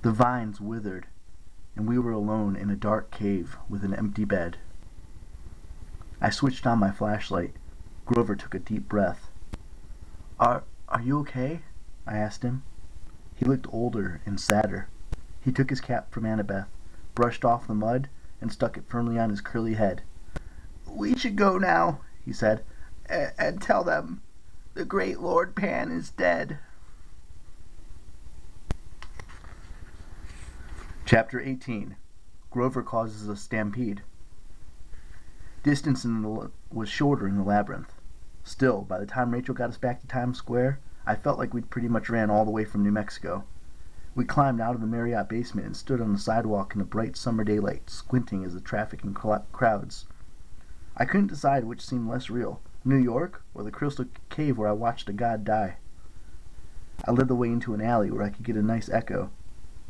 The vines withered, and we were alone in a dark cave with an empty bed. I switched on my flashlight. Grover took a deep breath. Are you okay? I asked him. He looked older and sadder. He took his cap from Annabeth, brushed off the mud, and stuck it firmly on his curly head. "We should go now," he said, "and tell them the great Lord Pan is dead." Chapter 18. Grover Causes a Stampede. Distance was shorter in the Labyrinth. Still, by the time Rachel got us back to Times Square, I felt like we'd pretty much ran all the way from New Mexico. We climbed out of the Marriott basement and stood on the sidewalk in the bright summer daylight, squinting as the traffic and crowds. I couldn't decide which seemed less real, New York or the crystal cave where I watched a god die. I led the way into an alley where I could get a nice echo.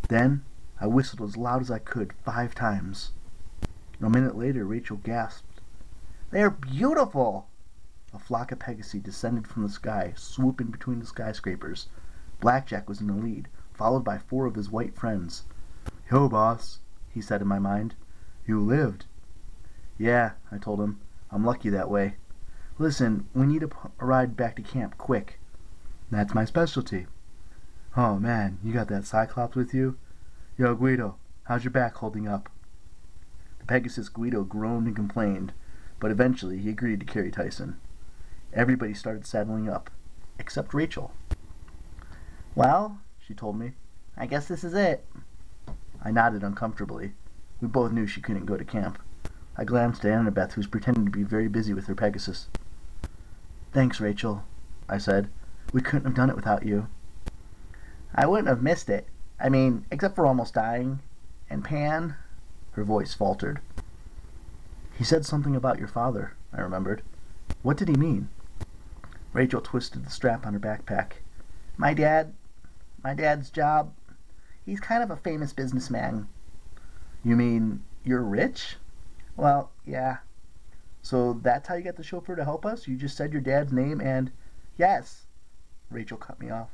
Then I whistled as loud as I could 5 times. A minute later, Rachel gasped, "They're beautiful!" A flock of Pegasi descended from the sky, swooping between the skyscrapers. Blackjack was in the lead, followed by 4 of his white friends. "Yo, boss," he said in my mind. "You lived." "Yeah," I told him. "I'm lucky that way. Listen, we need a ride back to camp, quick." "That's my specialty." "Oh, man, you got that Cyclops with you?" "Yo, Guido, how's your back holding up?" The Pegasus Guido groaned and complained, but eventually he agreed to carry Tyson. Everybody started saddling up, except Rachel. "Well," she told me, "I guess this is it." I nodded uncomfortably. We both knew she couldn't go to camp. I glanced at Annabeth, who was pretending to be very busy with her Pegasus. "Thanks, Rachel," I said. "We couldn't have done it without you." "I wouldn't have missed it. I mean, except for almost dying. And Pan..." Her voice faltered. "He said something about your father," I remembered. "What did he mean?" Rachel twisted the strap on her backpack. My dad's job, he's kind of a famous businessman." "You mean you're rich?" "Well, yeah." "So that's how you got the chauffeur to help us? You just said your dad's name and..." "Yes." Rachel cut me off.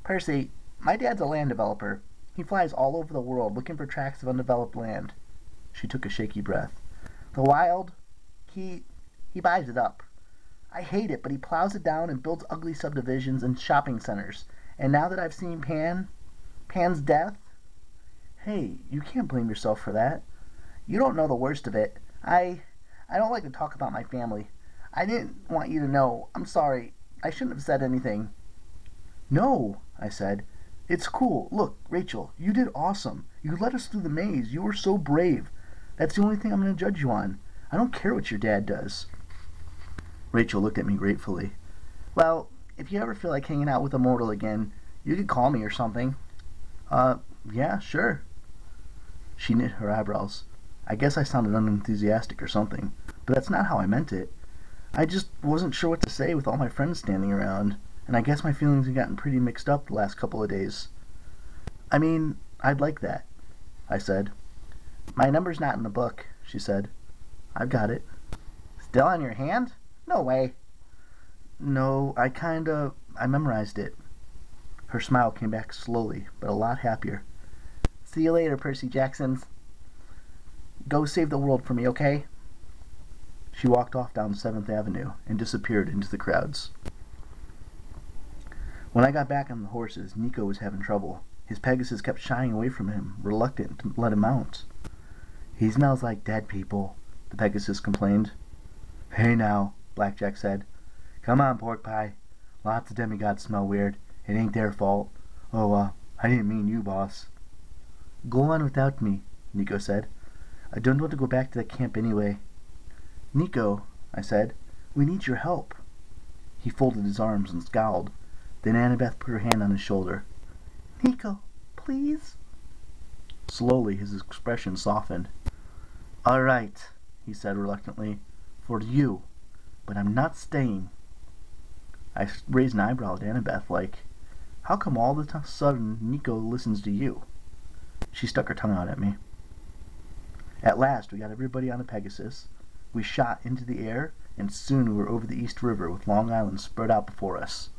"Percy, my dad's a land developer. He flies all over the world looking for tracts of undeveloped land." She took a shaky breath. "The wild, he buys it up. I hate it, but he plows it down and builds ugly subdivisions and shopping centers. And now that I've seen Pan's death..." "Hey, you can't blame yourself for that." "You don't know the worst of it. I don't like to talk about my family. I didn't want you to know. I'm sorry. I shouldn't have said anything." "No," I said. "It's cool. Look, Rachel, you did awesome. You led us through the maze. You were so brave. That's the only thing I'm going to judge you on. I don't care what your dad does." Rachel looked at me gratefully. "Well, if you ever feel like hanging out with a mortal again, you could call me or something." Yeah, sure." She knit her eyebrows. I guess I sounded unenthusiastic or something, but that's not how I meant it. I just wasn't sure what to say with all my friends standing around, and I guess my feelings had gotten pretty mixed up the last couple of days. "I mean, I'd like that," I said. "My number's not in the book," she said. "I've got it." "Still on your hand? No way." "No, I memorized it." Her smile came back slowly, but a lot happier. "See you later, Percy Jacksons. Go save the world for me, okay?" She walked off down 7th Avenue and disappeared into the crowds. When I got back on the horses, Nico was having trouble. His Pegasus kept shying away from him, reluctant to let him mount. "He smells like dead people," the Pegasus complained. "Hey now," Blackjack said. "Come on, pork pie. Lots of demigods smell weird. It ain't their fault. Oh, I didn't mean you, boss." "Go on without me," Nico said. "I don't want to go back to the camp anyway." "Nico," I said, "we need your help." He folded his arms and scowled. Then Annabeth put her hand on his shoulder. "Nico, please?" Slowly his expression softened. "All right," he said reluctantly. "For you. But I'm not staying." I raised an eyebrow at Annabeth like, "How come all of a sudden Nico listens to you?" She stuck her tongue out at me. At last we got everybody on a Pegasus. We shot into the air, and soon we were over the East River with Long Island spread out before us.